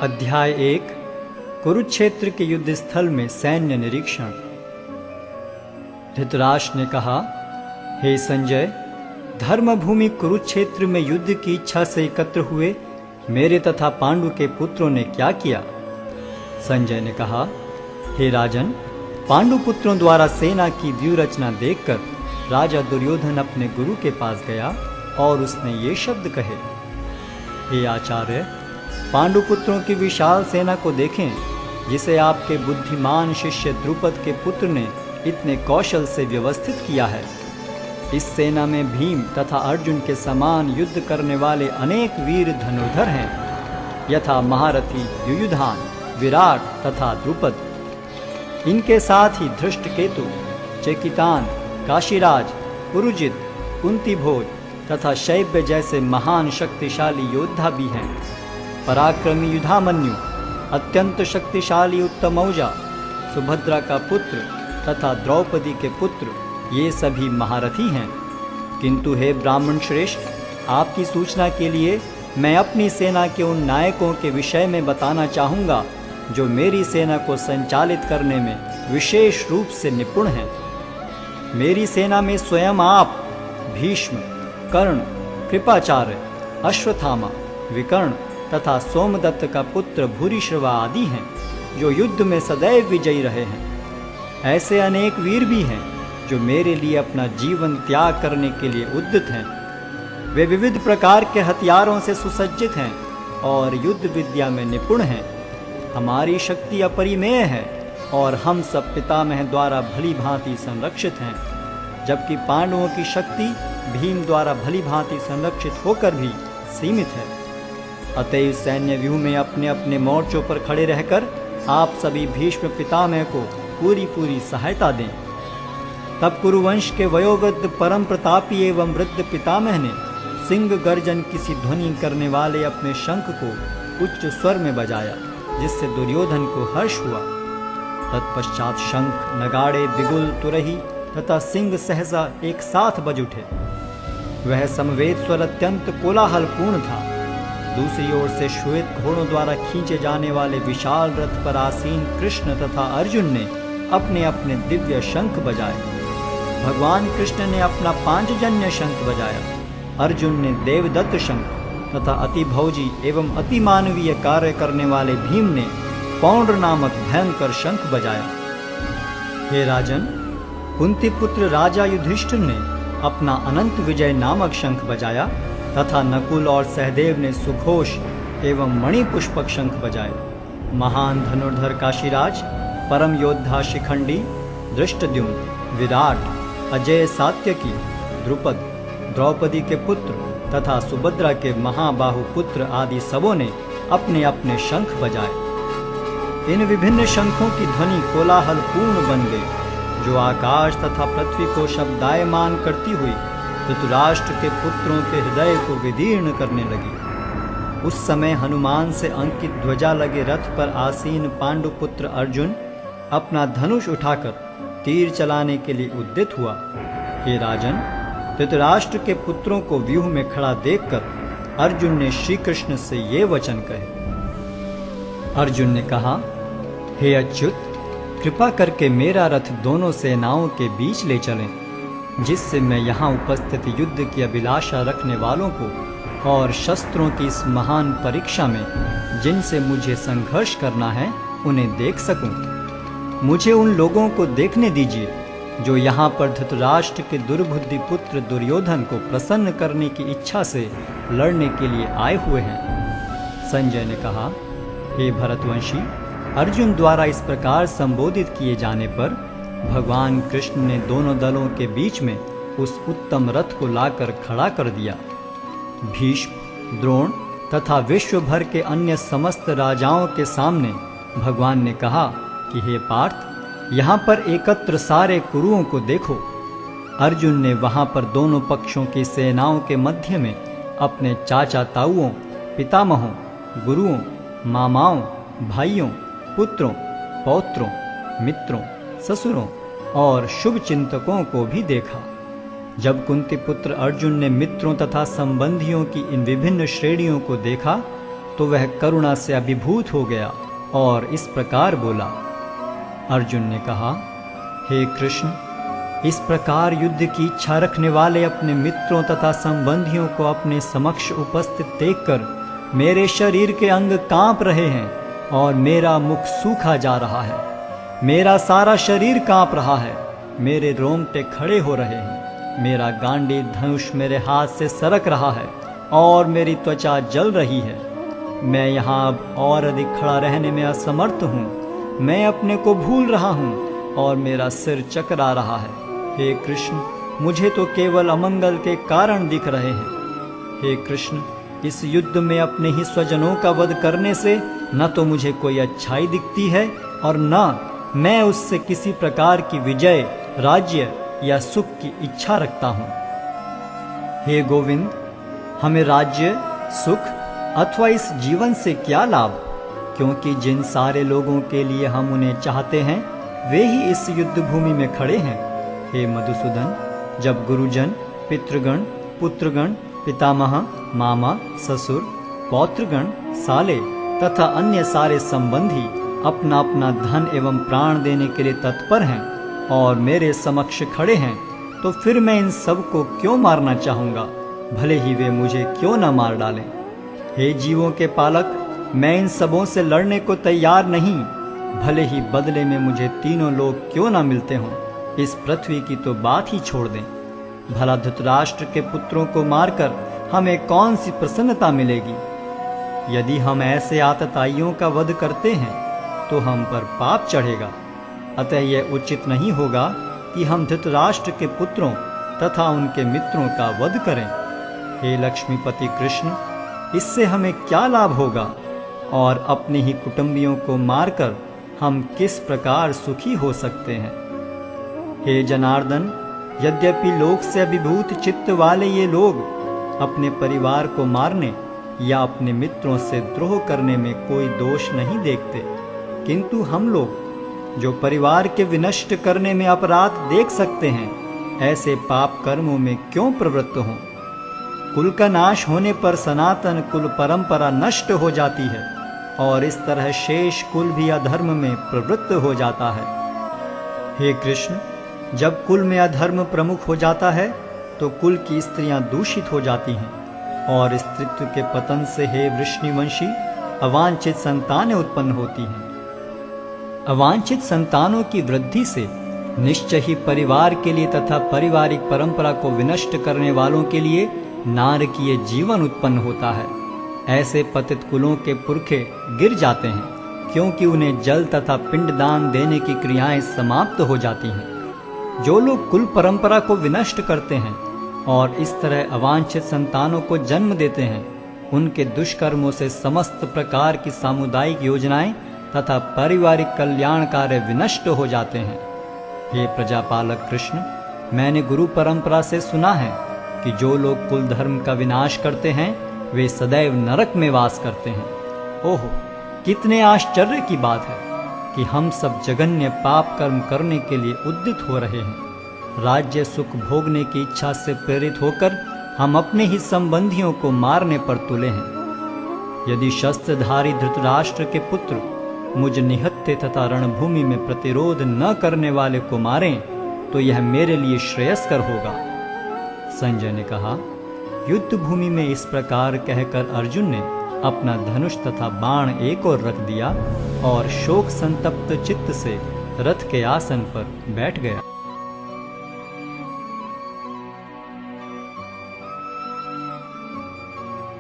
अध्याय 1 कुरुक्षेत्र के युद्ध स्थल में सैन्य निरीक्षण। धृतराष्ट्र ने कहा, हे संजय, धर्मभूमि कुरुक्षेत्र में युद्ध की इच्छा से एकत्र हुए मेरे तथा पांडु के पुत्रों ने क्या किया? संजय ने कहा, हे राजन, पांडु पुत्रों द्वारा सेना की व्यूहरचना देखकर राजा दुर्योधन अपने गुरु के पास गया और उसने ये शब्द कहे, हे आचार्य, पांडु पुत्रों की विशाल सेना को देखें, जिसे आपके बुद्धिमान शिष्य द्रुपद के पुत्र ने इतने कौशल से व्यवस्थित किया है। इस सेना में भीम तथा अर्जुन के समान युद्ध करने वाले अनेक वीर धनुर्धर हैं, यथा महारथी युयुधान, विराट तथा द्रुपद। इनके साथ ही धृष्टकेतु, चेकितान, काशीराज, पुरुजित, कुंतीभोज तथा शैब्य जैसे महान शक्तिशाली योद्धा भी हैं। पराक्रमी युधामन्यु, अत्यंत शक्तिशाली उत्तमौजा, सुभद्रा का पुत्र तथा द्रौपदी के पुत्र, ये सभी महारथी हैं। किंतु हे ब्राह्मण श्रेष्ठ, आपकी सूचना के लिए मैं अपनी सेना के उन नायकों के विषय में बताना चाहूँगा जो मेरी सेना को संचालित करने में विशेष रूप से निपुण हैं। मेरी सेना में स्वयं आप, भीष्म, कर्ण, कृपाचार्य, अश्वत्थामा, विकर्ण तथा सोमदत्त का पुत्र भूरिश्रवा आदि हैं, जो युद्ध में सदैव विजयी रहे हैं। ऐसे अनेक वीर भी हैं जो मेरे लिए अपना जीवन त्याग करने के लिए उद्यत हैं। वे विविध प्रकार के हथियारों से सुसज्जित हैं और युद्ध विद्या में निपुण हैं। हमारी शक्ति अपरिमेय है और हम सब पितामह द्वारा भली भांति संरक्षित हैं, जबकि पांडवों की शक्ति भीम द्वारा भली भांति संरक्षित होकर भी सीमित है। अतएव सैन्य व्यूह में अपने अपने मोर्चों पर खड़े रहकर आप सभी भीष्म पितामह को पूरी सहायता दें। तब कुरुवंश के वयोवृद्ध परम प्रतापी एवं वृद्ध पितामह ने सिंह गर्जन किसी ध्वनि करने वाले अपने शंख को उच्च स्वर में बजाया, जिससे दुर्योधन को हर्ष हुआ। तत्पश्चात शंख, नगाड़े, बिगुल, तुरही तथा सिंह सहसा एक साथ बज उठे। वह समवेत स्वर अत्यंत कोलाहलपूर्ण था। दूसरी ओर से श्वेत घोड़ों द्वारा खींचे जाने वाले विशाल रथ पर आसीन कृष्ण तथा अर्जुन ने अपने अपने दिव्य शंख बजाए। भगवान कृष्ण ने अपना पांचजन्य शंख बजाया, अर्जुन ने देवदत्त शंख तथा अति भौजी एवं अति मानवीय कार्य करने वाले भीम ने पौंड्र नामक भयंकर शंख बजाया। हे राजन, कुंती पुत्र राजा युधिष्ठिर ने अपना अनंत विजय नामक शंख बजाया तथा नकुल और सहदेव ने सुघोष एवं मणिपुष्पक शंख बजाए। महान धनुर्धर काशीराज, परम योद्धा शिखंडी, धृष्टद्युम्न, विराट, अजय सात्यकी, द्रुपद, द्रौपदी के पुत्र तथा सुभद्रा के महाबाहु पुत्र आदि सबों ने अपने अपने शंख बजाए। इन विभिन्न शंखों की ध्वनि कोलाहल पूर्ण बन गई, जो आकाश तथा पृथ्वी को शब्दायमान करती हुई धृतराष्ट्र के पुत्रों के हृदय को विदीर्ण करने लगी। उस समय हनुमान से अंकित ध्वजा लगे रथ पर आसीन पांडुपुत्र अर्जुन अपना धनुष उठाकर तीर चलाने के लिए उद्यत हुआ। हे राजन, धृतराष्ट्र के पुत्रों को व्यूह में खड़ा देखकर अर्जुन ने श्री कृष्ण से ये वचन कहे। अर्जुन ने कहा, हे अच्युत, कृपा करके मेरा रथ दोनों सेनाओं के बीच ले चलें, जिससे मैं यहाँ उपस्थित युद्ध की अभिलाषा रखने वालों को और शस्त्रों की इस महान परीक्षा में जिनसे मुझे संघर्ष करना है उन्हें देख सकूं। मुझे उन लोगों को देखने दीजिए जो यहाँ पर धृतराष्ट्र के दुर्बुद्धि पुत्र दुर्योधन को प्रसन्न करने की इच्छा से लड़ने के लिए आए हुए हैं। संजय ने कहा, हे भरतवंशी, अर्जुन द्वारा इस प्रकार संबोधित किए जाने पर भगवान कृष्ण ने दोनों दलों के बीच में उस उत्तम रथ को लाकर खड़ा कर दिया। भीष्म, द्रोण तथा विश्व भर के अन्य समस्त राजाओं के सामने भगवान ने कहा कि हे पार्थ, यहाँ पर एकत्र सारे कुरुओं को देखो। अर्जुन ने वहाँ पर दोनों पक्षों की सेनाओं के मध्य में अपने चाचा ताऊओं, पितामहों, गुरुओं, मामाओं, भाइयों, पुत्रों, पौत्रों, मित्रों, ससुरों और शुभ चिंतकों को भी देखा। जब कुंती पुत्र अर्जुन ने मित्रों तथा संबंधियों की इन विभिन्न श्रेणियों को देखा तो वह करुणा से अभिभूत हो गया और इस प्रकार बोला। अर्जुन ने कहा, हे कृष्ण, इस प्रकार युद्ध की इच्छा रखने वाले अपने मित्रों तथा संबंधियों को अपने समक्ष उपस्थित देखकर मेरे शरीर के अंग कांप रहे हैं और मेरा मुख सूखा जा रहा है। मेरा सारा शरीर कांप रहा है, मेरे रोंगटे खड़े हो रहे हैं, मेरा गांडी धनुष मेरे हाथ से सरक रहा है और मेरी त्वचा जल रही है। मैं यहाँ अब और अधिक खड़ा रहने में असमर्थ हूँ। मैं अपने को भूल रहा हूँ और मेरा सिर चकरा रहा है। हे कृष्ण, मुझे तो केवल अमंगल के कारण दिख रहे हैं। हे कृष्ण, इस युद्ध में अपने ही स्वजनों का वध करने से न तो मुझे कोई अच्छाई दिखती है और न मैं उससे किसी प्रकार की विजय, राज्य या सुख की इच्छा रखता हूँ। हे गोविंद, हमें राज्य, सुख अथवा इस जीवन से क्या लाभ, क्योंकि जिन सारे लोगों के लिए हम उन्हें चाहते हैं वे ही इस युद्ध भूमि में खड़े हैं। हे मधुसूदन, जब गुरुजन, पितृगण, पुत्रगण, पितामह, मामा, ससुर, पौत्रगण, साले तथा अन्य सारे संबंधी अपना अपना धन एवं प्राण देने के लिए तत्पर हैं और मेरे समक्ष खड़े हैं, तो फिर मैं इन सब को क्यों मारना चाहूँगा, भले ही वे मुझे क्यों न मार डालें। हे जीवों के पालक, मैं इन सबों से लड़ने को तैयार नहीं, भले ही बदले में मुझे तीनों लोग क्यों न मिलते हों। इस पृथ्वी की तो बात ही छोड़ दें। भला धृतराष्ट्र के पुत्रों को मारकर हमें कौन सी प्रसन्नता मिलेगी। यदि हम ऐसे आतताइयों का वध करते हैं तो हम पर पाप चढ़ेगा। अतः यह उचित नहीं होगा कि हम धृतराष्ट्र के पुत्रों तथा उनके मित्रों का वध करें। हे लक्ष्मीपति कृष्ण, इससे हमें क्या लाभ होगा और अपने ही कुटुंबियों को मारकर हम किस प्रकार सुखी हो सकते हैं। हे जनार्दन, यद्यपि लोक से अभिभूत चित्त वाले ये लोग अपने परिवार को मारने या अपने मित्रों से द्रोह करने में कोई दोष नहीं देखते, किंतु हम लोग जो परिवार के विनष्ट करने में अपराध देख सकते हैं, ऐसे पाप कर्मों में क्यों प्रवृत्त हों। कुल का नाश होने पर सनातन कुल परंपरा नष्ट हो जाती है और इस तरह शेष कुल भी अधर्म में प्रवृत्त हो जाता है। हे कृष्ण, जब कुल में अधर्म प्रमुख हो जाता है तो कुल की स्त्रियां दूषित हो जाती हैं और स्त्रीत्व के पतन से हे वृष्णिवंशी अवांछित संतानें उत्पन्न होती हैं। अवांछित संतानों की वृद्धि से निश्चय ही परिवार के लिए तथा पारिवारिक परंपरा को विनष्ट करने वालों के लिए नारकीय जीवन उत्पन्न होता है। ऐसे पतित कुलों के पुरखे गिर जाते हैं क्योंकि उन्हें जल तथा पिंडदान देने की क्रियाएं समाप्त हो जाती हैं। जो लोग कुल परंपरा को विनष्ट करते हैं और इस तरह अवांछित संतानों को जन्म देते हैं, उनके दुष्कर्मों से समस्त प्रकार की सामुदायिक योजनाएं तथा पारिवारिक कल्याण कार्य विनष्ट हो जाते हैं। हे प्रजापालक कृष्ण, मैंने गुरु परंपरा से सुना है कि जो लोग कुल धर्म का विनाश करते हैं वे सदैव नरक में वास करते हैं। ओहो, कितने आश्चर्य की बात है कि हम सब जघन्य पाप कर्म करने के लिए उद्यत हो रहे हैं। राज्य सुख भोगने की इच्छा से प्रेरित होकर हम अपने ही संबंधियों को मारने पर तुले हैं। यदि शस्त्रधारी धृतराष्ट्र के पुत्र मुझ निहत्थे तथा रणभूमि में प्रतिरोध न करने वाले को मारें तो यह मेरे लिए श्रेयस्कर होगा। संजय ने कहा, युद्ध भूमि में इस प्रकार कहकर अर्जुन ने अपना धनुष तथा बाण एक ओर रख दिया और शोक संतप्त चित्त से रथ के आसन पर बैठ गया।